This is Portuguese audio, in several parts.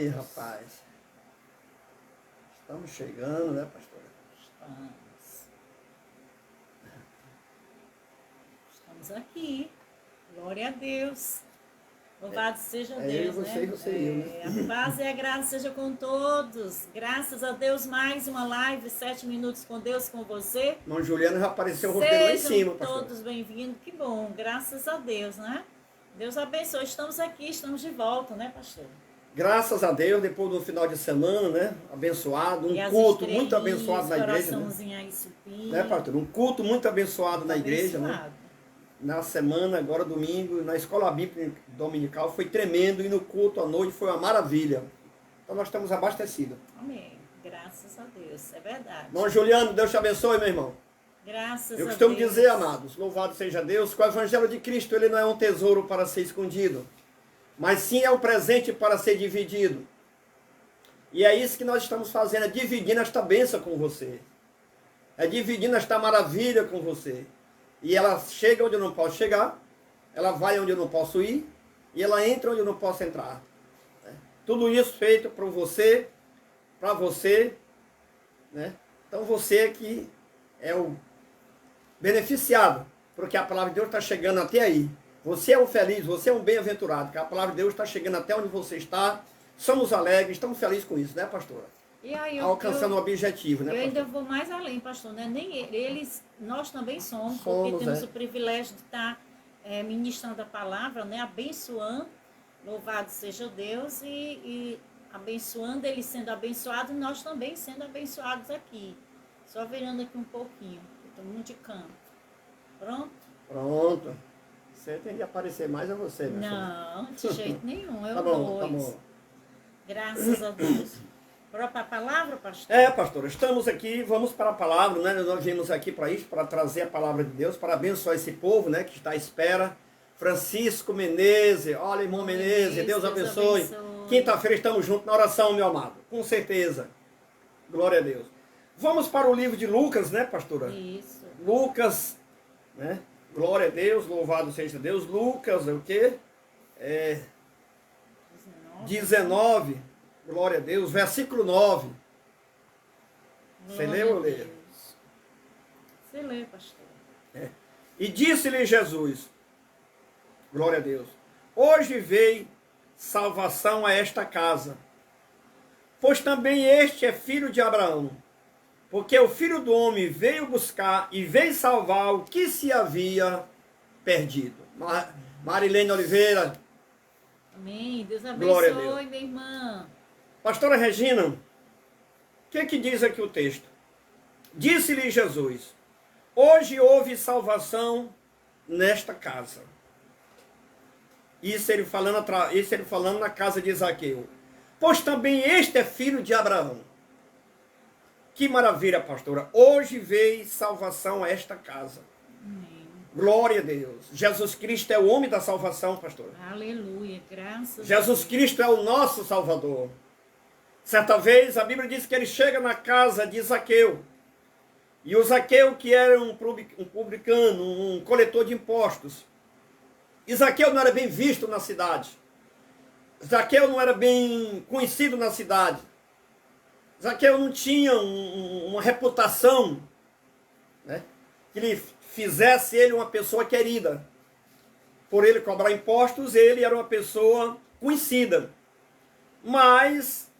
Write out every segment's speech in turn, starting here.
Ei, rapaz. Estamos chegando, né, pastora? Estamos aqui. Glória a Deus. Louvado seja Eu Deus, e você, né? e você e eu, né? A paz e a graça seja com todos. Graças a Deus, mais uma live, 7 minutos com Deus, com você. Irmão Juliano já apareceu o roteiro lá em cima, pastor. Todos bem-vindos. Que bom, graças a Deus, né? Deus abençoe. Estamos aqui, estamos de volta, né, pastor? Graças a Deus, depois do final de semana, né? Abençoado, um culto muito abençoado na igreja. Né? Né, pastor? Um culto muito abençoado na igreja, né? Na semana, agora domingo, na escola bíblica dominical foi tremendo e no culto à noite foi uma maravilha. Então nós estamos abastecidos. Amém. Graças a Deus, é verdade. Irmão Juliano, Deus te abençoe, meu irmão. Graças a Deus. Eu costumo dizer, amados, louvado seja Deus, que o Evangelho de Cristo ele não é um tesouro para ser escondido, mas sim é um presente para ser dividido. E é isso que nós estamos fazendo, é dividindo esta bênção com você. É dividindo esta maravilha com você. E ela chega onde eu não posso chegar, ela vai onde eu não posso ir, e ela entra onde eu não posso entrar. Tudo isso feito para você, né? Então você que é o beneficiado, porque a palavra de Deus está chegando até aí. Você é um feliz, você é um bem-aventurado, que a palavra de Deus está chegando até onde você está. Somos alegres, estamos felizes com isso, né, pastora? E aí, alcançando o objetivo, né, eu pastor? ainda vou mais além, pastor, né? Nem eles, nós também somos, Somos, porque temos o privilégio de estar ministrando a palavra, né? Abençoando, louvado seja Deus, e abençoando, ele sendo abençoado, e nós também sendo abençoados aqui. Só virando aqui um pouquinho, estou muito de canto. Pronto? Pronto. Você tem que aparecer mais a você, né? Não, de jeito nenhum, eu Tá bom, dois. tá bom. Graças a Deus. Para a palavra, pastor? Pastor, estamos aqui, vamos para a palavra, né? Nós viemos aqui para isso, para trazer a palavra de Deus, para abençoar esse povo, né? Que está à espera. Francisco Menezes, olha, irmão Menezes, Deus abençoe. Quinta-feira estamos juntos na oração, meu amado, com certeza. Glória a Deus. Vamos para o livro de Lucas, né, pastora? Isso. Lucas, né? Glória a Deus, louvado seja Deus. Lucas, é o quê? 19. Glória a Deus, versículo 9. Você leu ou lê? Você lê, pastor. E disse-lhe Jesus, glória a Deus, hoje veio salvação a esta casa, pois também este é filho de Abraão, porque o Filho do Homem veio buscar e veio salvar o que se havia perdido. Marilene Oliveira. Amém. Deus abençoe, minha irmã. Pastora Regina, o que diz aqui o texto? Disse-lhe Jesus, hoje houve salvação nesta casa. Isso ele falando na casa de Zaqueu. Pois também este é filho de Abraão. Que maravilha, pastora. Hoje veio salvação a esta casa. Amém. Glória a Deus. Jesus Cristo é o homem da salvação, pastora. Aleluia, graças a Deus. Jesus Cristo é o nosso Salvador. Certa vez a Bíblia diz que ele chega na casa de Zaqueu. E o Zaqueu, que era um publicano, um coletor de impostos. E Zaqueu não era bem visto na cidade. Zaqueu não era bem conhecido na cidade. Zaqueu não tinha uma reputação, né, que lhe fizesse ele uma pessoa querida. Por ele cobrar impostos, ele era uma pessoa conhecida. Mas,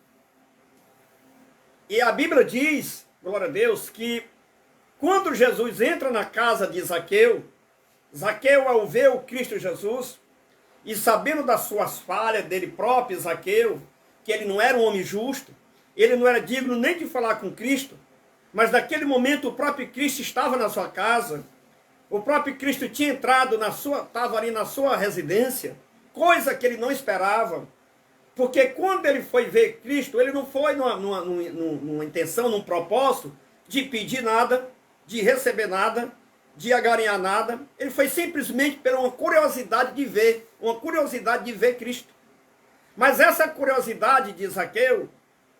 e a Bíblia diz, glória a Deus, que quando Jesus entra na casa de Zaqueu, Zaqueu, ao ver o Cristo Jesus, e sabendo das suas falhas dele próprio, Zaqueu, que ele não era um homem justo, ele não era digno nem de falar com Cristo, mas naquele momento o próprio Cristo estava na sua casa, o próprio Cristo tinha entrado estava ali na sua residência, coisa que ele não esperava, porque quando ele foi ver Cristo, ele não foi numa intenção, num propósito de pedir nada, de receber nada, de agarinhar nada. Ele foi simplesmente por uma curiosidade de ver Cristo. Mas essa curiosidade de Zaqueu,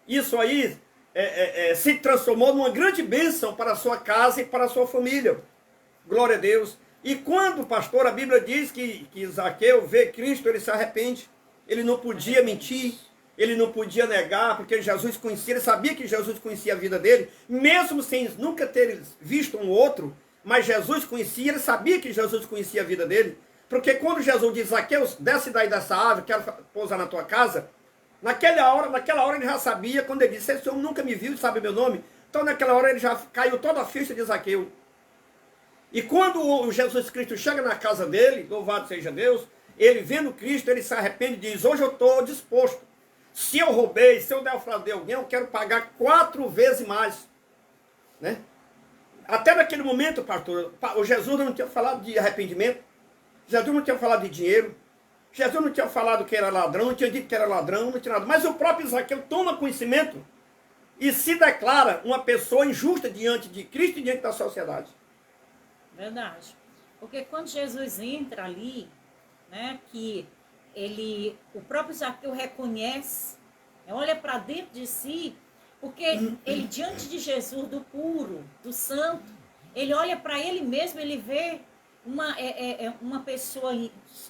isso aí se transformou numa grande bênção para a sua casa e para a sua família. Glória a Deus. E quando, pastor, a Bíblia diz que Zaqueu vê Cristo, ele se arrepende. Ele não podia mentir, ele não podia negar, porque Jesus conhecia, ele sabia que Jesus conhecia a vida dele, mesmo sem nunca ter visto um outro, mas Jesus conhecia, ele sabia que Jesus conhecia a vida dele, porque quando Jesus diz, Zaqueu, desce daí dessa árvore, quero pousar na tua casa, naquela hora ele já sabia, quando ele disse, esse homem nunca me viu e sabe meu nome, então naquela hora ele já caiu toda a ficha de Zaqueu. E quando o Jesus Cristo chega na casa dele, louvado seja Deus, ele vendo Cristo, ele se arrepende e diz, hoje eu estou disposto. Se eu roubei, se eu defraudei alguém, eu quero pagar 4 vezes mais. Né? Até naquele momento, pastor, o Jesus não tinha falado de arrependimento, Jesus não tinha falado de dinheiro, Jesus não tinha falado que era ladrão, não tinha dito que era ladrão, não tinha nada. Mas o próprio Zaqueu toma conhecimento e se declara uma pessoa injusta diante de Cristo e diante da sociedade. Verdade. Porque quando Jesus entra ali, né, que o próprio Zaqueu reconhece, olha para dentro de si, porque ele diante de Jesus, do puro, do santo, ele olha para ele mesmo, ele vê uma pessoa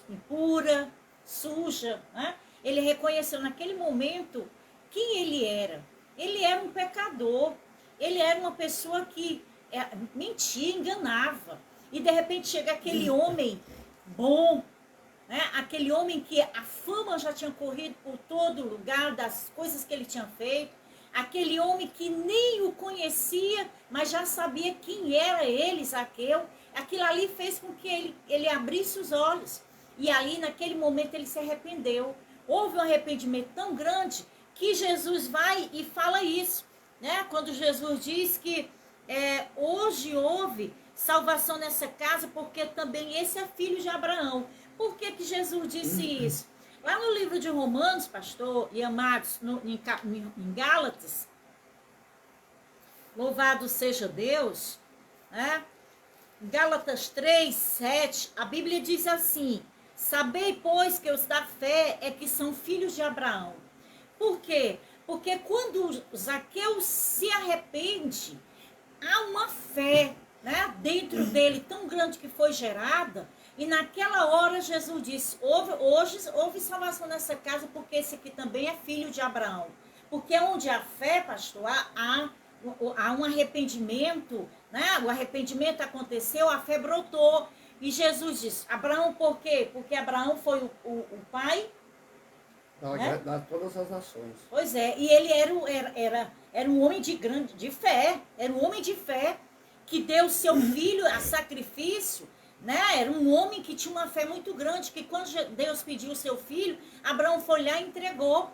impura, suja, né? Ele reconheceu naquele momento quem ele era. Ele era um pecador, ele era uma pessoa que mentia, enganava. E de repente chega aquele homem bom, né? Aquele homem que a fama já tinha corrido por todo lugar, das coisas que ele tinha feito. Aquele homem que nem o conhecia, mas já sabia quem era ele, Zaqueu. Aquilo ali fez com que ele abrisse os olhos. E ali, naquele momento, ele se arrependeu. Houve um arrependimento tão grande que Jesus vai e fala isso. Né? Quando Jesus diz que hoje houve salvação nessa casa, porque também esse é filho de Abraão. Por que Jesus disse isso? Lá no livro de Romanos, pastor e amados, em Gálatas, louvado seja Deus, né? Gálatas 3, 7, a Bíblia diz assim, sabei, pois, que os da fé é que são filhos de Abraão. Por quê? Porque quando Zaqueu se arrepende, há uma fé, né, dentro dele tão grande que foi gerada, e naquela hora Jesus disse, houve salvação nessa casa, porque esse aqui também é filho de Abraão. Porque onde há fé, pastor, há um arrependimento, né? O arrependimento aconteceu, a fé brotou. E Jesus disse, Abraão por quê? Porque Abraão foi o pai, né? De todas as nações. Pois é, e ele era um homem de fé, era um homem de fé, que deu seu filho a sacrifício, né? Era um homem que tinha uma fé muito grande, que quando Deus pediu o seu filho, Abraão foi lá e entregou.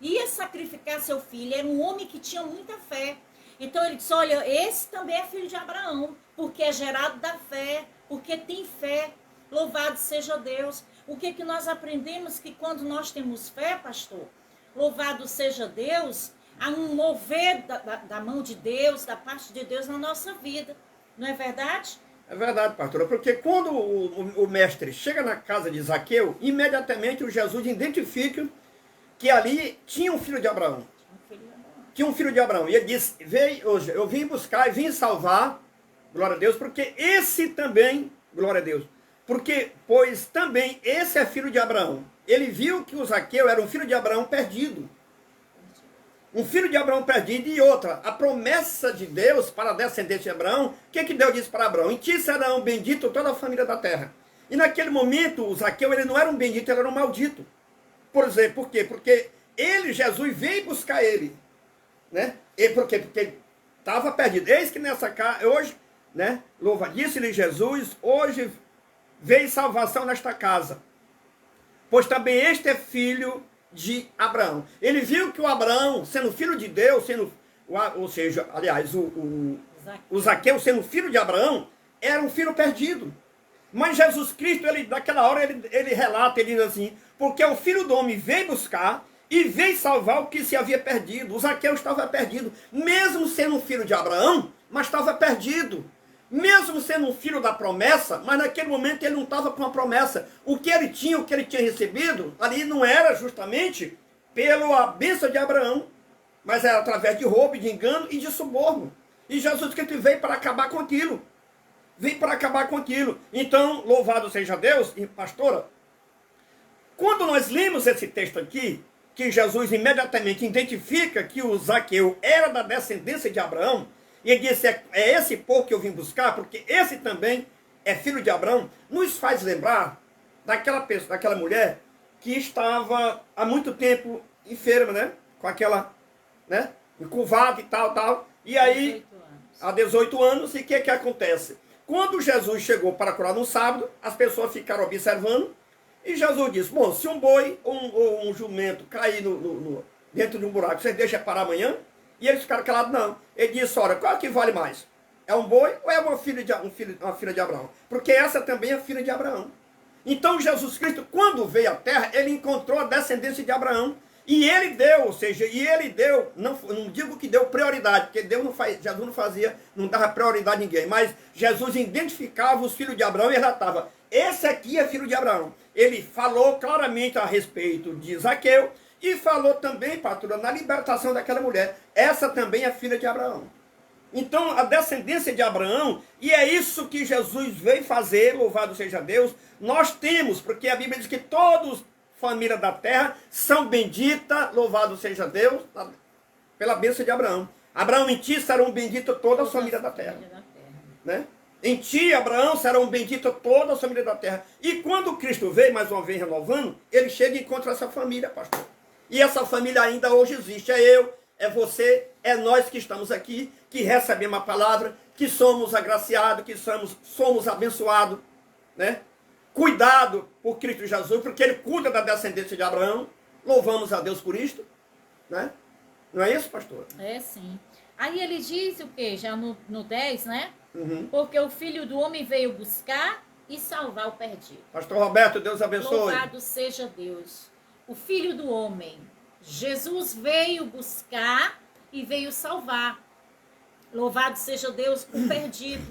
Ia sacrificar seu filho, era um homem que tinha muita fé. Então ele disse, olha, esse também é filho de Abraão, porque é gerado da fé, porque tem fé. Louvado seja Deus. O que nós aprendemos? Que quando nós temos fé, pastor, louvado seja Deus, há um mover da mão de Deus, da parte de Deus na nossa vida. Não é verdade? É verdade, pastora, porque quando o mestre chega na casa de Zaqueu, imediatamente o Jesus identifica que ali tinha um filho de Abraão. Tinha um filho de Abraão. E ele disse, hoje eu vim buscar e vim salvar, glória a Deus, porque esse também, glória a Deus, porque, pois também esse é filho de Abraão. Ele viu que o Zaqueu era um filho de Abraão perdido. Um filho de Abraão perdido. E outra, a promessa de Deus para a descendência de Abraão, o que Deus disse para Abraão? Em ti serão bendito toda a família da terra. E naquele momento, o Zaqueu, ele não era um bendito, ele era um maldito. Por quê? Porque Jesus veio buscar ele. Né? E por quê? Porque ele estava perdido. Eis que nessa casa, hoje, né? Disse-lhe Jesus, hoje veio salvação nesta casa. Pois também este é filho de Abraão. Ele viu que o Abraão, sendo filho de Deus, ou seja, aliás, o Zaqueu sendo filho de Abraão, era um filho perdido. Mas Jesus Cristo, naquela hora, ele relata, ele diz assim, porque o Filho do Homem veio buscar e veio salvar o que se havia perdido. O Zaqueu estava perdido, mesmo sendo um filho de Abraão, mas estava perdido. Mesmo sendo um filho da promessa, mas naquele momento ele não estava com a promessa. O que ele tinha recebido, ali não era justamente pela bênção de Abraão, mas era através de roubo, de engano e de suborno. E Jesus Cristo veio para acabar com aquilo. Veio para acabar com aquilo. Então, louvado seja Deus, e pastora, quando nós lemos esse texto aqui, que Jesus imediatamente identifica que o Zaqueu era da descendência de Abraão, e ele disse, é esse povo que eu vim buscar, porque esse também é filho de Abraão, nos faz lembrar daquela pessoa, daquela mulher que estava há muito tempo enferma, né? Com aquela, né? Encurvada e tal. E aí, 18 anos. há 18 anos, e o que acontece? Quando Jesus chegou para curar no sábado, as pessoas ficaram observando, e Jesus disse, bom, se um boi ou um jumento cair dentro de um buraco, você deixa para amanhã? E eles ficaram calados, não. Ele disse, olha, qual é que vale mais? É um boi ou é uma filha de Abraão? Porque essa também é filha de Abraão. Então Jesus Cristo, quando veio à terra, ele encontrou a descendência de Abraão. E ele deu, ou seja, não digo que deu prioridade, porque Jesus não fazia, não dava prioridade a ninguém, mas Jesus identificava os filhos de Abraão e relatava, esse aqui é filho de Abraão. Ele falou claramente a respeito de Zaqueu e falou também, pastora, na libertação daquela mulher. Essa também é filha de Abraão. Então, a descendência de Abraão, e é isso que Jesus veio fazer, louvado seja Deus, nós temos, porque a Bíblia diz que todos, família da terra, são benditas, louvado seja Deus, pela bênção de Abraão. Abraão, em ti serão benditas toda a família da terra. Né? Em ti, Abraão, serão benditas toda a família da terra. E quando Cristo veio, mais uma vez renovando, ele chega e encontra essa família, pastor. E essa família ainda hoje existe. É eu, é você, é nós que estamos aqui, que recebemos a palavra, que somos agraciados, que somos abençoados, né? Cuidado por Cristo Jesus, porque ele cuida da descendência de Abraão. Louvamos a Deus por isto, né? Não é isso, pastor? É, sim. Aí ele diz o quê? Já no 10, né? Uhum. Porque o Filho do Homem veio buscar e salvar o perdido. Pastor Roberto, Deus abençoe. Louvado seja Deus. O Filho do Homem, Jesus veio buscar e veio salvar. Louvado seja Deus, o perdido.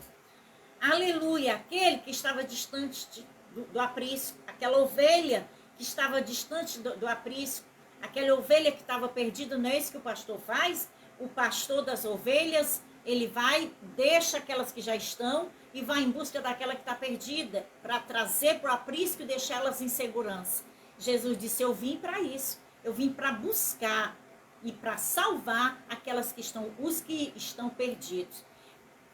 Aleluia. Aquele que estava distante do aprisco, aquela ovelha que estava distante do aprisco, aquela ovelha que estava perdida, não é isso que o pastor faz? O pastor das ovelhas, ele vai, deixa aquelas que já estão e vai em busca daquela que está perdida, para trazer para o aprisco e deixar elas em segurança. Jesus disse, eu vim para isso, eu vim para buscar e para salvar aquelas que estão, os que estão perdidos.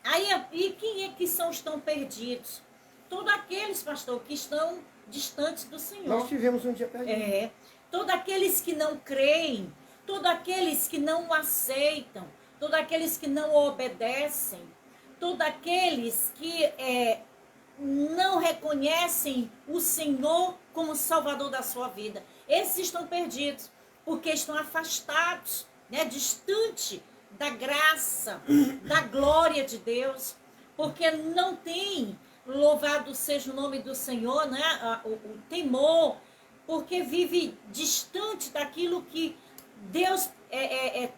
Aí, e quem é que são os tão perdidos? Todos aqueles, pastor, que estão distantes do Senhor. Nós tivemos um dia perdido. Todos aqueles que não creem, todos aqueles que não o aceitam, todos aqueles que não o obedecem, todos aqueles que não reconhecem o Senhor como Salvador da sua vida. Esses estão perdidos, porque estão afastados, né, distante da graça, da glória de Deus, porque não tem, louvado seja o nome do Senhor, né, o temor, porque vive distante daquilo que Deus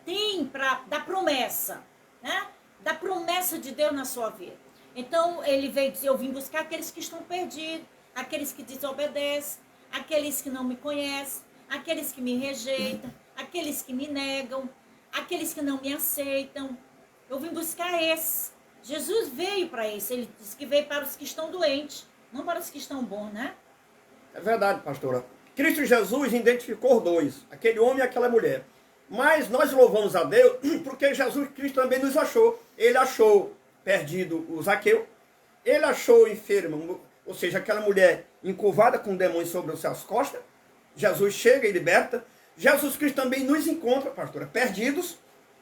tem da promessa, né, da promessa de Deus na sua vida. Então ele veio dizer, eu vim buscar aqueles que estão perdidos, aqueles que desobedecem, aqueles que não me conhecem, aqueles que me rejeitam, aqueles que me negam, aqueles que não me aceitam. Eu vim buscar esses. Jesus veio para esse. Ele disse que veio para os que estão doentes, não para os que estão bons, né? É verdade, pastora. Cristo Jesus identificou dois, aquele homem e aquela mulher. Mas nós louvamos a Deus porque Jesus Cristo também nos achou. Ele achou perdido o Zaqueu, ele achou enfermo, ou seja, aquela mulher encurvada com demônios sobre as suas costas. Jesus chega e liberta. Jesus Cristo também nos encontra, pastora, perdidos,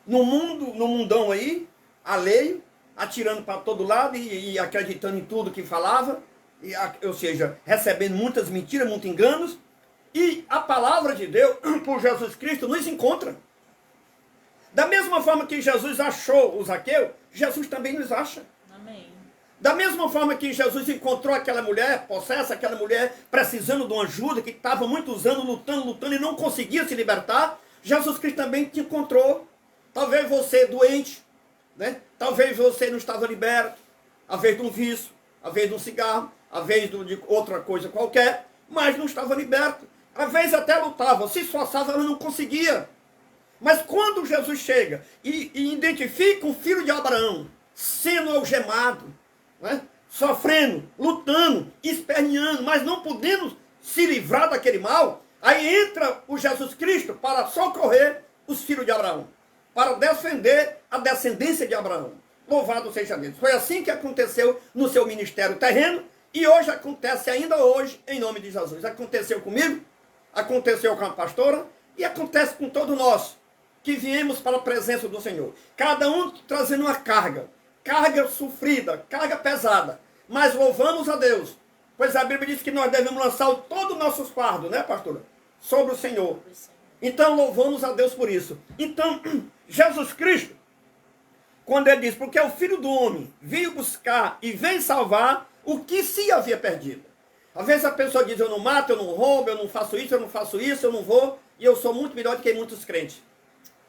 no mundão aí, alheio, atirando para todo lado e acreditando em tudo que falava, ou seja, recebendo muitas mentiras, muitos enganos. E a palavra de Deus, por Jesus Cristo, nos encontra. Da mesma forma que Jesus achou o Zaqueu, Jesus também nos acha. Amém. Da mesma forma que Jesus encontrou aquela mulher possessa, aquela mulher precisando de uma ajuda, que estava muitos anos lutando e não conseguia se libertar, Jesus Cristo também te encontrou. Talvez você doente, né? Talvez você não estava liberto, às vezes de um vício, às vezes de um cigarro, às vezes de outra coisa qualquer, mas não estava liberto. Às vezes até lutava, se esforçava, mas não conseguia. Mas quando Jesus chega e identifica um filho de Abraão sendo algemado, né? Sofrendo, lutando, esperneando, mas não podendo se livrar daquele mal, Aí entra o Jesus Cristo para socorrer os filhos de Abraão, para defender a descendência de Abraão. Louvado seja Deus. Foi assim que aconteceu no seu ministério terreno e hoje acontece ainda hoje, em nome de Jesus. Aconteceu comigo, aconteceu com a pastora e acontece com todos nós que viemos para a presença do Senhor. Cada um trazendo uma carga sofrida, carga pesada. Mas louvamos a Deus, pois a Bíblia diz que nós devemos lançar todo o nosso fardo, né, pastora? Sobre o Senhor. Então louvamos a Deus por isso. Então, Jesus Cristo, quando ele diz, porque o Filho do Homem veio buscar e veio salvar o que se havia perdido. Às vezes a pessoa diz, eu não mato, eu não roubo, eu não faço isso, eu não vou, e eu sou muito melhor do que muitos crentes.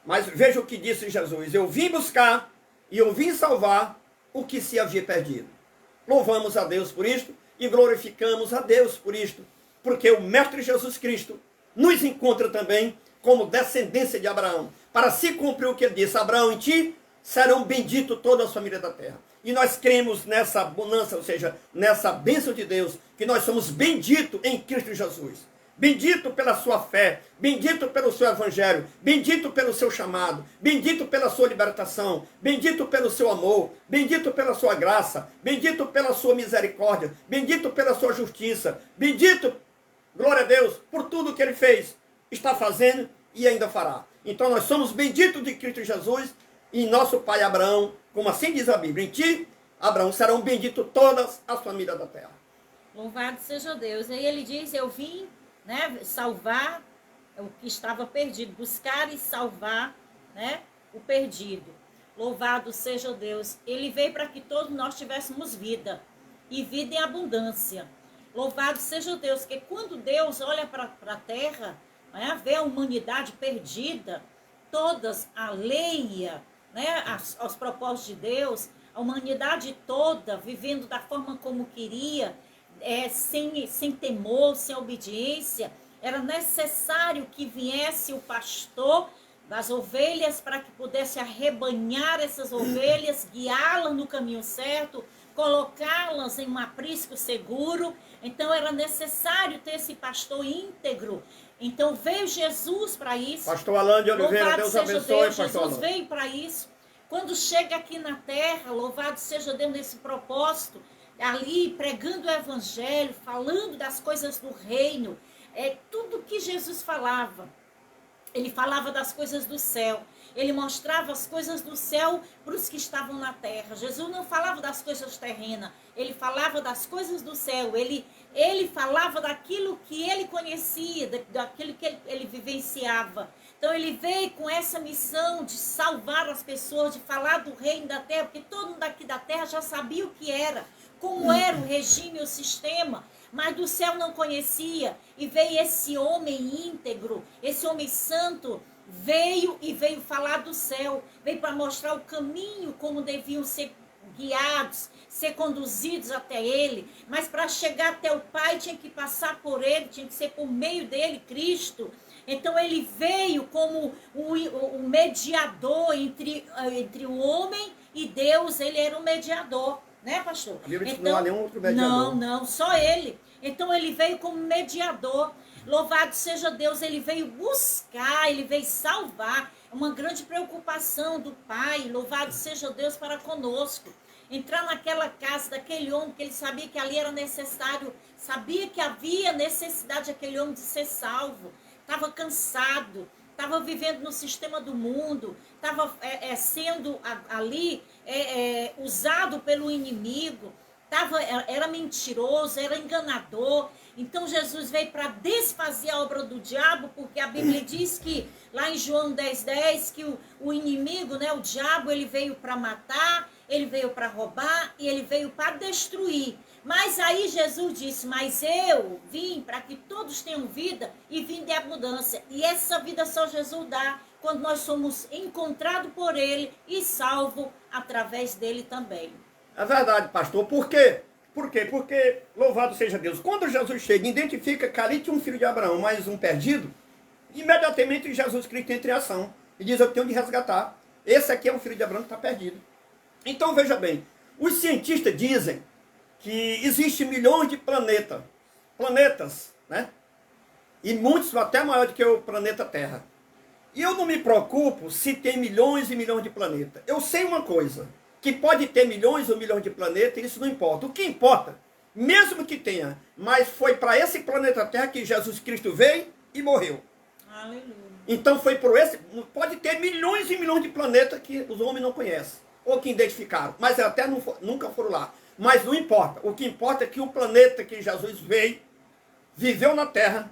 Mas veja o que disse Jesus, eu vim buscar e eu vim salvar o que se havia perdido. Louvamos a Deus por isto e glorificamos a Deus por isto, porque o Mestre Jesus Cristo nos encontra também como descendência de Abraão, para se cumprir o que ele disse, Abraão, em ti serão benditos todas as famílias da terra. E nós cremos nessa bonança, ou seja, nessa bênção de Deus, que nós somos benditos em Cristo Jesus. Bendito pela sua fé, bendito pelo seu evangelho, bendito pelo seu chamado, bendito pela sua libertação, bendito pelo seu amor, bendito pela sua graça, bendito pela sua misericórdia, bendito pela sua justiça, bendito, glória a Deus, por tudo que ele fez, está fazendo e ainda fará. Então nós somos benditos de Cristo Jesus e nosso pai Abraão, como assim diz a Bíblia, em ti, Abraão, serão benditos todas as famílias da terra. Louvado seja Deus. Aí ele diz, eu vim, né, salvar o que estava perdido, buscar e salvar, né, o perdido. Louvado seja Deus. Ele veio para que todos nós tivéssemos vida, e vida em abundância. Louvado seja Deus, que quando Deus olha para a terra, né, vê a humanidade perdida, todas alheia, né, aos propósitos de Deus, a humanidade toda vivendo da forma como queria, sem temor, sem obediência, era necessário que viesse o pastor das ovelhas para que pudesse arrebanhar essas ovelhas, guiá-las no caminho certo, colocá-las em um aprisco seguro. Então era necessário ter esse pastor íntegro. Então veio Jesus para isso. Pastor Alain de Oliveira, louvado Deus seja abençoe, Deus, pastor Jesus Alain. veio para isso. Quando chega aqui na terra, louvado seja Deus nesse propósito, ali pregando o evangelho, falando das coisas do reino, tudo que Jesus falava. Ele falava das coisas do céu. Ele mostrava as coisas do céu para os que estavam na terra. Jesus não falava das coisas terrenas. Ele falava das coisas do céu. Ele falava daquilo que ele conhecia, daquilo que ele vivenciava. Então ele veio com essa missão de salvar as pessoas, de falar do reino da terra, porque todo mundo aqui da terra já sabia o que era, como era o regime, o sistema, mas do céu não conhecia. E veio esse homem íntegro, esse homem santo, veio falar do céu, veio para mostrar o caminho, como deviam ser guiados, ser conduzidos até ele, mas para chegar até o Pai tinha que passar por ele, tinha que ser por meio dele, Cristo. Então ele veio como o mediador entre o homem e Deus. Ele era um mediador, né, pastor? A Bíblia diz que não há nenhum outro mediador. Não, só ele. Então ele veio como mediador. Louvado seja Deus, ele veio buscar, ele veio salvar. É uma grande preocupação do Pai, louvado seja Deus, para conosco. Entrar naquela casa daquele homem, que ele sabia que ali era necessário, sabia que havia necessidade daquele homem de ser salvo. Estava cansado, estava vivendo no sistema do mundo, estava sendo ali usado pelo inimigo, era mentiroso, era enganador. Então Jesus veio para desfazer a obra do diabo, porque a Bíblia diz que, lá em João 10:10, que o inimigo, né, o diabo, ele veio para matar, ele veio para roubar e ele veio para destruir. Mas aí Jesus disse, mas eu vim para que todos tenham vida e vim de abundância. E essa vida só Jesus dá quando nós somos encontrados por ele e salvos através dele também. É verdade, pastor. Por quê? Por quê? Porque, louvado seja Deus, quando Jesus chega e identifica que ali tinha um filho de Abraão, mais um perdido, imediatamente Jesus Cristo entra em ação e diz, eu tenho de resgatar. Esse aqui é um filho de Abraão que está perdido. Então, veja bem, os cientistas dizem que existem milhões de planetas, né? E muitos até maior do que o planeta Terra. E eu não me preocupo se tem milhões e milhões de planetas. Eu sei uma coisa, que pode ter milhões ou milhões de planetas, isso não importa. O que importa, mesmo que tenha, mas foi para esse planeta Terra que Jesus Cristo veio e morreu. Aleluia. Então foi por esse, pode ter milhões e milhões de planetas que os homens não conhecem, ou que identificaram, mas até nunca foram lá. Mas não importa, o que importa é que o planeta que Jesus veio, viveu na Terra,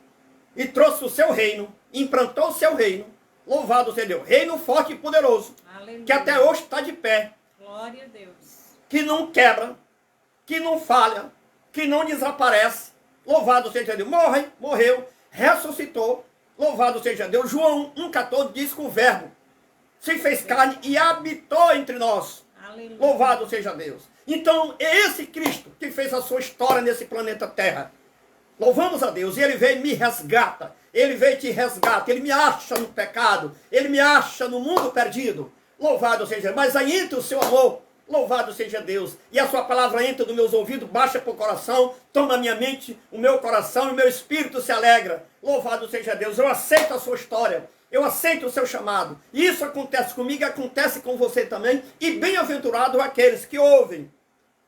e trouxe o seu reino, implantou o seu reino, louvado seja Deus, reino forte e poderoso, Aleluia. que até hoje está de pé, Glória a Deus. que não quebra, que não falha, que não desaparece, louvado seja Deus, morreu, ressuscitou, louvado seja Deus. João 1,14 diz que o verbo se fez carne e habitou entre nós, Aleluia. louvado seja Deus. Então é esse Cristo que fez a sua história nesse planeta Terra. Louvamos a Deus, e Ele veio e me resgata, Ele veio e te resgata, Ele me acha no pecado, Ele me acha no mundo perdido, louvado seja Deus, mas aí entra o seu amor, louvado seja Deus, e a sua palavra entra nos meus ouvidos, baixa para o coração, toma a minha mente, o meu coração e o meu espírito se alegra, louvado seja Deus, eu aceito a sua história, eu aceito o seu chamado, e isso acontece comigo, acontece com você também, e bem-aventurado aqueles que ouvem,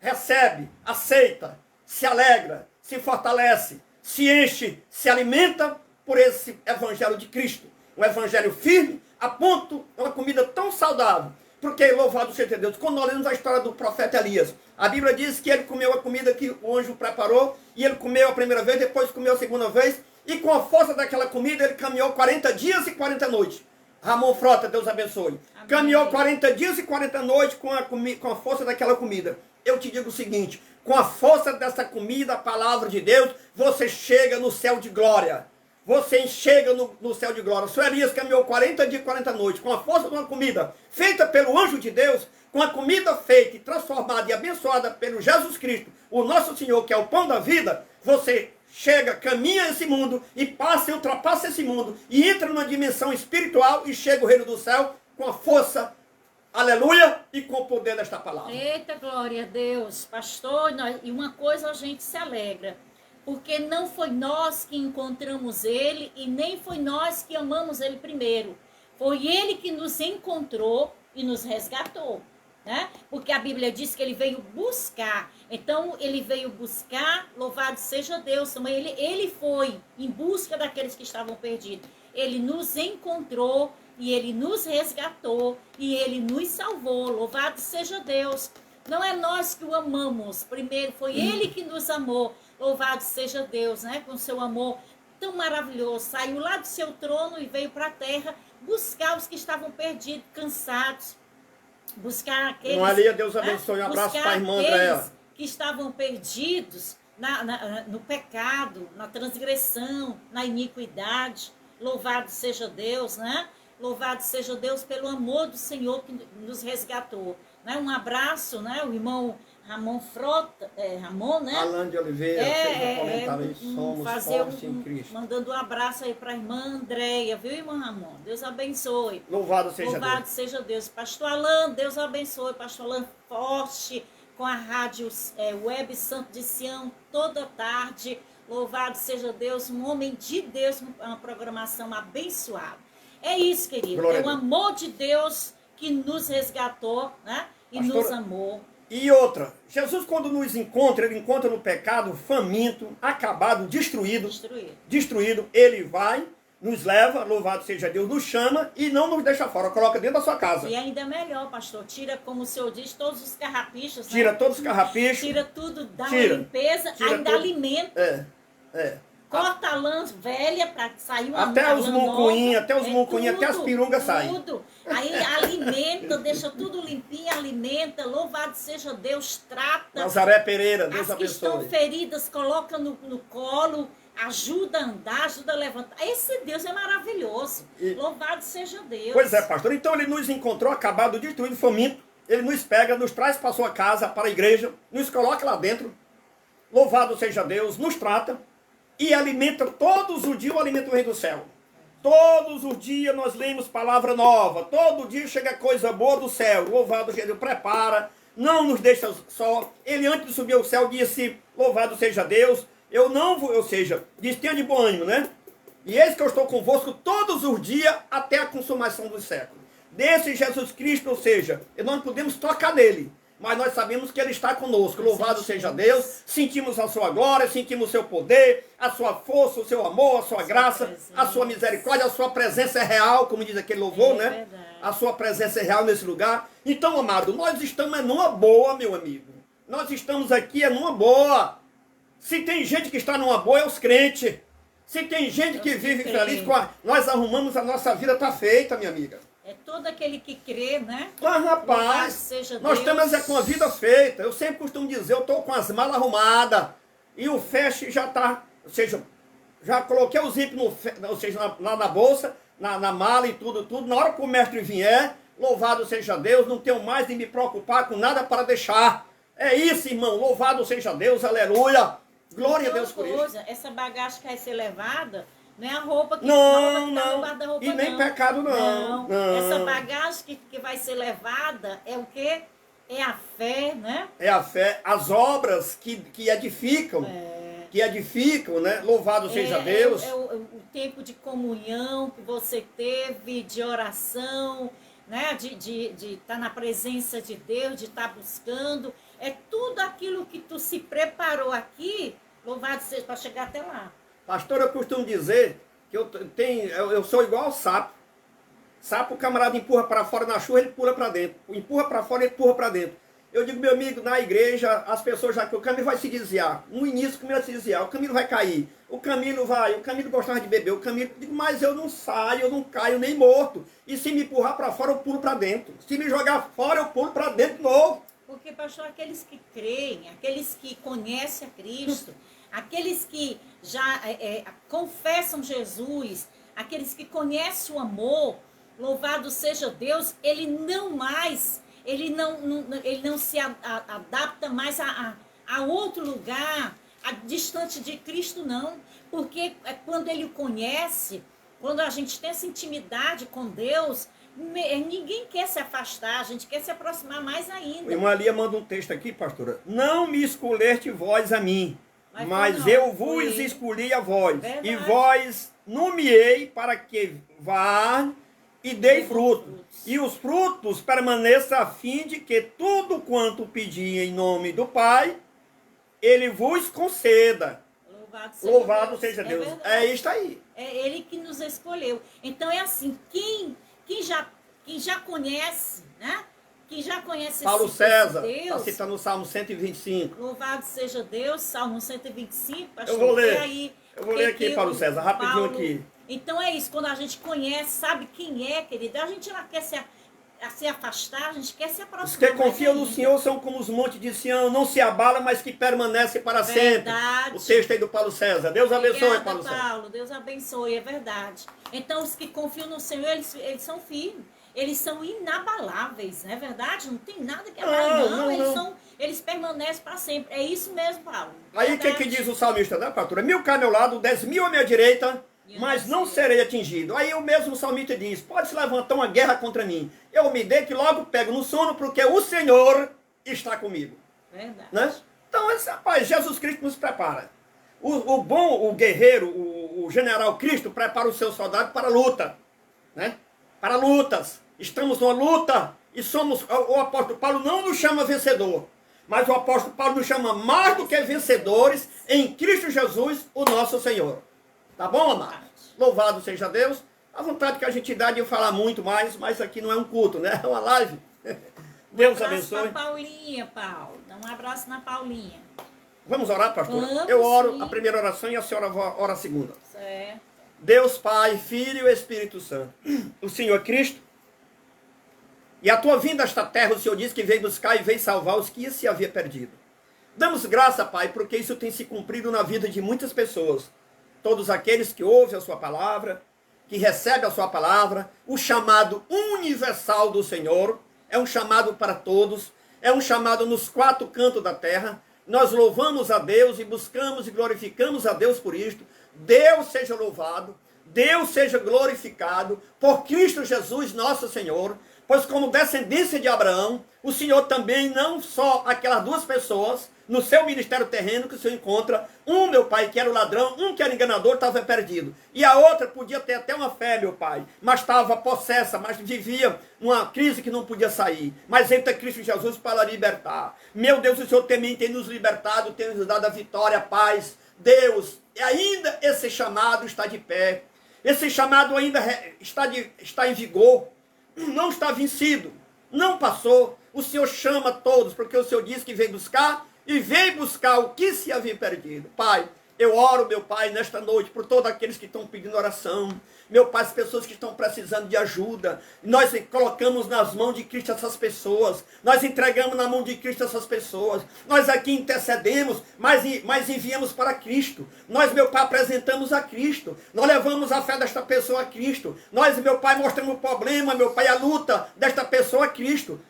recebe, aceita, se alegra, se fortalece, se enche, se alimenta por esse evangelho de Cristo. Um evangelho firme, a ponto, uma comida tão saudável. Porque, louvado seja Deus, quando nós lemos a história do profeta Elias, a Bíblia diz que ele comeu a comida que o anjo preparou, e ele comeu a primeira vez, depois comeu a segunda vez, e com a força daquela comida ele caminhou 40 dias e 40 noites. Ramon Frota, Deus abençoe. Amém. Caminhou 40 dias e 40 noites com a força daquela comida. Eu te digo o seguinte, com a força dessa comida, a palavra de Deus, você chega no céu de glória. Você chega no céu de glória. O senhor Elias caminhou 40 dias e 40 noites, com a força de uma comida feita pelo anjo de Deus, com a comida feita e transformada e abençoada pelo Jesus Cristo, o nosso Senhor, que é o pão da vida, você chega, caminha esse mundo e passa e ultrapassa esse mundo e entra numa dimensão espiritual e chega ao reino do céu com a força, aleluia, e com o poder desta palavra. Eita, glória a Deus, pastor. E uma coisa a gente se alegra, porque não foi nós que encontramos ele e nem foi nós que amamos ele primeiro. Foi ele que nos encontrou e nos resgatou, né? Porque a Bíblia diz que ele veio buscar. Então, ele veio buscar, louvado seja Deus. Então, ele foi em busca daqueles que estavam perdidos. Ele nos encontrou e ele nos resgatou e ele nos salvou. Louvado seja Deus. Não é nós que o amamos primeiro, foi ele que nos amou. Louvado seja Deus, né? Com seu amor tão maravilhoso. Saiu lá do seu trono e veio para a terra buscar os que estavam perdidos, cansados. Buscar aqueles... Maria, Deus abençoe. Um abraço para a irmã Andréa. Que estavam perdidos no pecado, na transgressão, na iniquidade. Louvado seja Deus, né? Louvado seja Deus pelo amor do Senhor que nos resgatou. Né? Um abraço, né? O irmão Ramon Frota, Ramon, né? Alan de Oliveira, fez um comentário aí, somos fortes em Cristo. Mandando um abraço aí para a irmã Andréia, viu, irmão Ramon? Deus abençoe. Louvado seja Deus. Louvado seja Deus. Pastor Alan, Deus abençoe. Pastor Alan forte, com a rádio Web Santo de Sião, toda tarde. Louvado seja Deus, um homem de Deus, uma programação abençoada. É isso, querido. Glória é o amor de Deus que nos resgatou, né? E pastor, nos amou. E outra, Jesus quando nos encontra, ele encontra no pecado, faminto, acabado, destruído. Ele vai, nos leva, louvado seja Deus, nos chama e não nos deixa fora, coloca dentro da sua casa. E ainda melhor, pastor, tira, como o senhor diz, todos os carrapichos. Tira, né? todos os carrapichos. Tira tudo, dá uma limpeza, ainda tudo, alimenta. Corta a lã velha para sair uma até os muncuinhos, até as pirungas saem. Tudo. Aí alimenta, deixa tudo limpinho, alimenta. Louvado seja Deus, trata. Nazaré Pereira, Deus abençoe. As que estão feridas, coloca no colo, ajuda a andar, ajuda a levantar. Esse Deus é maravilhoso. Louvado seja Deus. Pois é, pastor. Então ele nos encontrou acabado, destruído, faminto. Ele nos pega, nos traz para a sua casa, para a igreja, nos coloca lá dentro. Louvado seja Deus, nos trata. E alimenta todos os dias o alimento vem do céu. Todos os dias nós lemos palavra nova. Todo dia chega coisa boa do céu. Louvado seja Deus, prepara. Não nos deixa só. Ele antes de subir ao céu disse, louvado seja Deus. Eu não vou, ou seja, disse, tenha de bom ânimo, né? E eis que eu estou convosco todos os dias até a consumação dos séculos. Desse Jesus Cristo, ou seja, nós não podemos tocar nele, mas nós sabemos que ele está conosco. Louvado seja Deus, sentimos a sua glória, sentimos o seu poder, a sua força, o seu amor, a sua graça, a sua misericórdia, a sua presença é real, como diz aquele louvor, né? Verdade. A sua presença é real nesse lugar. Então, amado, nós estamos numa boa, meu amigo. Nós estamos aqui numa boa. Se tem gente que está numa boa, é os crentes. Se tem gente que vive feliz, nós arrumamos a nossa vida, está feita, minha amiga. É todo aquele que crê, né? Mas, rapaz, nós estamos com a vida feita. Eu sempre costumo dizer, eu estou com as malas arrumadas. E o fest já está, ou seja, já coloquei o zip ou seja, lá na bolsa, na mala e tudo. Na hora que o mestre vier, louvado seja Deus, não tenho mais de me preocupar com nada para deixar. É isso, irmão, louvado seja Deus, aleluia. Glória a Deus por isso. Essa bagagem que vai ser levada, não é a roupa que não, tá no guarda-roupa, e nem não. pecado, não. Essa bagagem que vai ser levada é o quê? É a fé, né? É a fé, as obras que edificam. Que edificam, né? Louvado seja Deus. É o tempo de comunhão que você teve, de oração, né? De estar na presença de Deus, de estar buscando. É tudo aquilo que tu se preparou aqui, louvado seja, para chegar até lá. Pastor, eu costumo dizer que eu sou igual ao sapo. Sapo, o camarada empurra para fora na chuva, ele pula para dentro. Empurra para fora, ele empurra para dentro. Eu digo, meu amigo, na igreja, as pessoas já que o caminho vai se desviar. No início, o caminho vai se desviar, o caminho vai cair. O caminho gostava de beber, digo, mas eu não saio, eu não caio nem morto. E se me empurrar para fora, eu pulo para dentro. Se me jogar fora, eu pulo para dentro de novo. Porque, pastor, aqueles que creem, aqueles que conhecem a Cristo, aqueles que já confessam Jesus, aqueles que conhecem o amor, louvado seja Deus, ele não se adapta mais a outro lugar, distante de Cristo, não. Porque quando ele o conhece, quando a gente tem essa intimidade com Deus, ninguém quer se afastar, a gente quer se aproximar mais ainda. Irmã Lia manda um texto aqui, pastora. Não me escolheste vós a mim, mas eu vos escolhi a vós. Verdade. E vós nomeei para que vá e dei frutos. E os frutos permaneçam a fim de que tudo quanto pedi em nome do Pai, ele vos conceda. Louvado seja Deus. É isso aí. É ele que nos escolheu. Então é assim, quem já conhece, né? Quem já conhece Paulo César, está citando o Salmo 125. Louvado seja Deus, Salmo 125. Pastor, eu vou ler. Eu vou ler aqui, Paulo César, rapidinho aqui. Então é isso, quando a gente conhece, sabe quem é, querido, a gente não quer se afastar, a gente quer se aproximar. Os que confiam no Senhor são como os montes de Sião, não se abala, mas que permanece para sempre. O texto aí do Paulo César. Deus abençoe, Paulo César. Deus abençoe, é verdade. Então os que confiam no Senhor, eles são firmes. Eles são inabaláveis, não é verdade? Não tem nada que abalar, não. Eles permanecem para sempre. É isso mesmo, Paulo. Aí o que diz o salmista, né, pastora? 1000 caem ao meu lado, 10.000 à minha direita, mas não serei atingido. Aí o mesmo salmista diz, pode se levantar uma guerra contra mim. Eu me deito e logo pego no sono, porque o Senhor está comigo. Verdade. Né? Então, rapaz, Jesus Cristo nos prepara. O guerreiro, o general Cristo prepara o seu soldado para a luta. Né? Para lutas. Estamos numa luta e o apóstolo Paulo não nos chama vencedor, mas o apóstolo Paulo nos chama mais do que vencedores em Cristo Jesus, o nosso Senhor. Tá bom, amado? Louvado seja Deus. A vontade que a gente dá de falar muito mais, mas aqui não é um culto, né? É uma live. Deus abençoe. Um abraço para Paulinha, Paulo. Dá um abraço na Paulinha. Vamos orar, pastor? Vamos, eu oro sim. A primeira oração e a senhora ora a segunda. Certo. Deus Pai, Filho e Espírito Santo. O Senhor Cristo. E a tua vinda a esta terra, o Senhor disse que veio buscar e veio salvar os que se havia perdido. Damos graça, Pai, porque isso tem se cumprido na vida de muitas pessoas. Todos aqueles que ouvem a sua palavra, que recebem a sua palavra, o chamado universal do Senhor, é um chamado para todos, é um chamado nos 4 cantos da terra. Nós louvamos a Deus e buscamos e glorificamos a Deus por isto. Deus seja louvado, Deus seja glorificado por Cristo Jesus, nosso Senhor. Pois como descendência de Abraão, o Senhor também, não só aquelas 2 pessoas, no seu ministério terreno, que o Senhor encontra um, meu Pai, que era o ladrão, um que era enganador, estava perdido. E a outra podia ter até uma fé, meu Pai, mas estava possessa, mas vivia numa crise que não podia sair. Mas entra Cristo Jesus para libertar. Meu Deus, o Senhor também tem nos libertado, tem nos dado a vitória, a paz. Deus, e ainda esse chamado está de pé. Esse chamado ainda está em vigor. Não está vencido. Não passou. O Senhor chama todos, porque o Senhor disse que veio buscar e veio buscar o que se havia perdido. Pai, eu oro, meu Pai, nesta noite, por todos aqueles que estão pedindo oração. Meu Pai, as pessoas que estão precisando de ajuda. Nós colocamos nas mãos de Cristo essas pessoas. Nós entregamos na mão de Cristo essas pessoas. Nós aqui intercedemos, mas enviamos para Cristo. Nós, meu Pai, apresentamos a Cristo. Nós levamos a fé desta pessoa a Cristo. Nós, meu Pai, mostramos o problema, meu Pai, a luta desta pessoa a Cristo.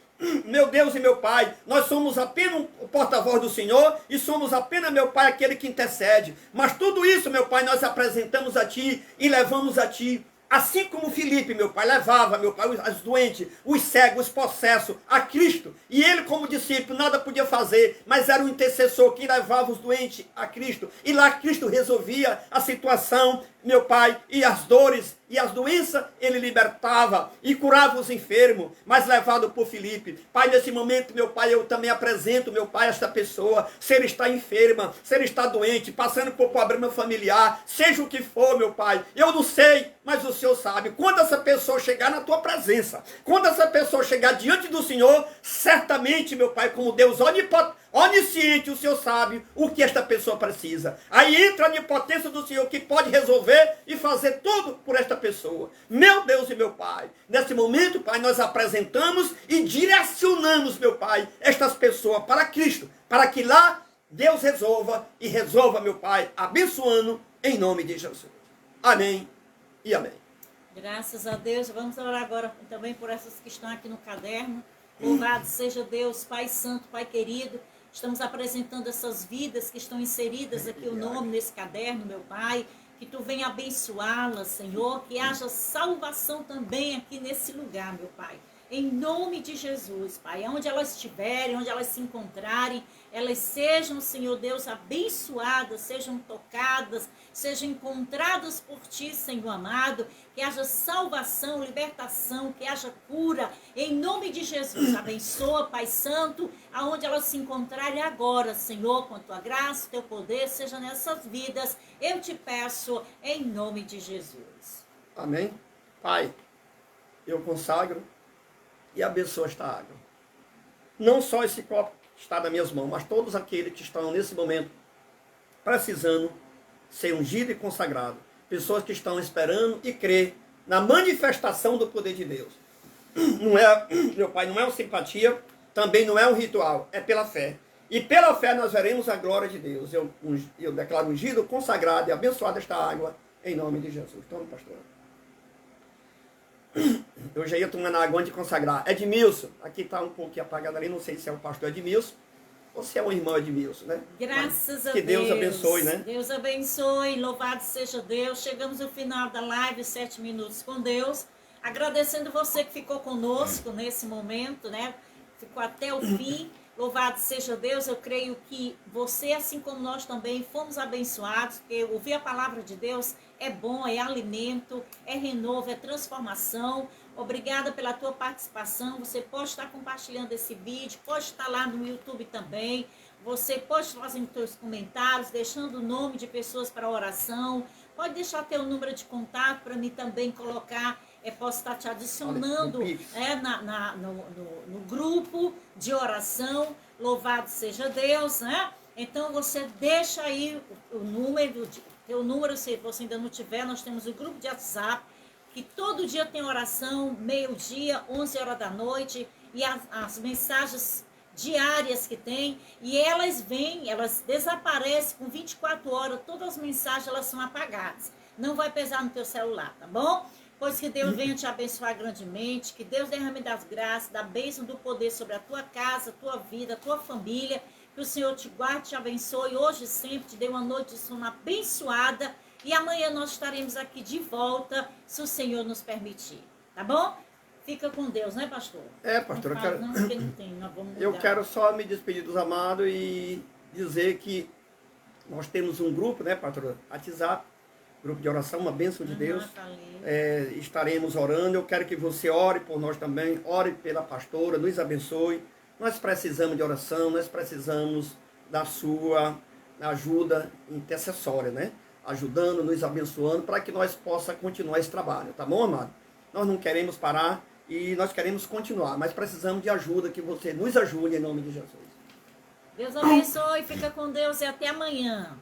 Meu Deus e meu Pai, nós somos apenas o porta-voz do Senhor e somos apenas, meu Pai, aquele que intercede. Mas tudo isso, meu Pai, nós apresentamos a Ti e levamos a Ti. Assim como Filipe, meu Pai, levava, meu Pai, os doentes, os cegos, os possessos a Cristo. E ele, como discípulo, nada podia fazer, mas era o intercessor que levava os doentes a Cristo. E lá Cristo resolvia a situação, meu Pai, e as dores e as doenças ele libertava e curava os enfermos, mas levado por Filipe. Pai, nesse momento, meu Pai, eu também apresento, meu Pai, esta pessoa, se ele está enferma, se ele está doente, passando por problema familiar, seja o que for, meu Pai, eu não sei, mas o Senhor sabe. Quando essa pessoa chegar na tua presença, quando essa pessoa chegar diante do Senhor, certamente, meu Pai, como Deus onisciente, o Senhor sabe o que esta pessoa precisa. Aí entra a onipotência do Senhor que pode resolver e fazer tudo por esta pessoa. Meu Deus e meu Pai, nesse momento, Pai, nós apresentamos e direcionamos, meu Pai, estas pessoas para Cristo, para que lá Deus resolva e resolva, meu Pai, abençoando em nome de Jesus. Amém e amém. Graças a Deus. Vamos orar agora também por essas que estão aqui no caderno. Louvado seja Deus, Pai Santo, Pai querido. Estamos apresentando essas vidas que estão inseridas aqui, o nome nesse caderno, meu Pai. Que Tu venha abençoá-las, Senhor. Que haja salvação também aqui nesse lugar, meu Pai. Em nome de Jesus, Pai. Onde elas estiverem, onde elas se encontrarem, elas sejam, Senhor Deus, abençoadas, sejam tocadas, sejam encontradas por Ti, Senhor amado. Que haja salvação, libertação, que haja cura. Em nome de Jesus, abençoa, Pai Santo, aonde elas se encontrarem agora, Senhor, com a Tua graça, Teu poder, seja nessas vidas. Eu te peço, em nome de Jesus. Amém. Pai, eu consagro e abençoa esta água. Não só esse copo que está nas minhas mãos, mas todos aqueles que estão nesse momento precisando ser ungido e consagrado. Pessoas que estão esperando e crer na manifestação do poder de Deus. Não é, meu Pai, não é uma simpatia, também não é um ritual, é pela fé. E pela fé nós veremos a glória de Deus. Eu declaro ungido, consagrado e abençoado esta água em nome de Jesus. Toma, pastor. Eu já ia tomando água antes de consagrar. Edmilson, aqui está um pouquinho apagado ali, não sei se é o pastor Edmilson ou se é o irmão Edmilson, né? Graças a Deus. Que Deus abençoe, né? Deus abençoe, louvado seja Deus. Chegamos ao final da live, 7 minutos com Deus. Agradecendo você que ficou conosco nesse momento, né? Ficou até o fim. Louvado seja Deus, eu creio que você, assim como nós também, fomos abençoados, porque ouvir a palavra de Deus é bom, é alimento, é renovo, é transformação. Obrigada pela tua participação. Você pode estar compartilhando esse vídeo, pode estar lá no YouTube também. Você pode fazer os seus comentários, deixando o nome de pessoas para oração. Pode deixar teu número de contato para mim também colocar. Posso estar te adicionando no grupo de oração. Louvado seja Deus, né? Então você deixa aí o número, teu número, se você ainda não tiver, nós temos o grupo de WhatsApp, que todo dia tem oração, meio-dia, 11 horas da noite, e as mensagens diárias que tem, e elas vêm, elas desaparecem com 24 horas, todas as mensagens elas são apagadas. Não vai pesar no teu celular, tá bom? Pois que Deus venha te abençoar grandemente, que Deus derrame das graças, da bênção do poder sobre a tua casa, tua vida, tua família, que o Senhor te guarde, te abençoe, hoje e sempre, te dê uma noite de sono abençoada, e amanhã nós estaremos aqui de volta, se o Senhor nos permitir, tá bom? Fica com Deus, né, pastor? É, pastor, eu quero... Não, porque não tem, nós vamos eu mudar. quero só me despedir dos amados e dizer que nós temos um grupo, né, pastor, WhatsApp, grupo de oração, uma bênção de Deus. Estaremos orando. Eu quero que você ore por nós também, ore pela pastora, nos abençoe. Nós precisamos de oração, nós precisamos da sua ajuda intercessória, né? Ajudando, nos abençoando, para que nós possamos continuar esse trabalho, tá bom, amado? Nós não queremos parar e nós queremos continuar, mas precisamos de ajuda, que você nos ajude em nome de Jesus. Deus abençoe, fica com Deus e até amanhã.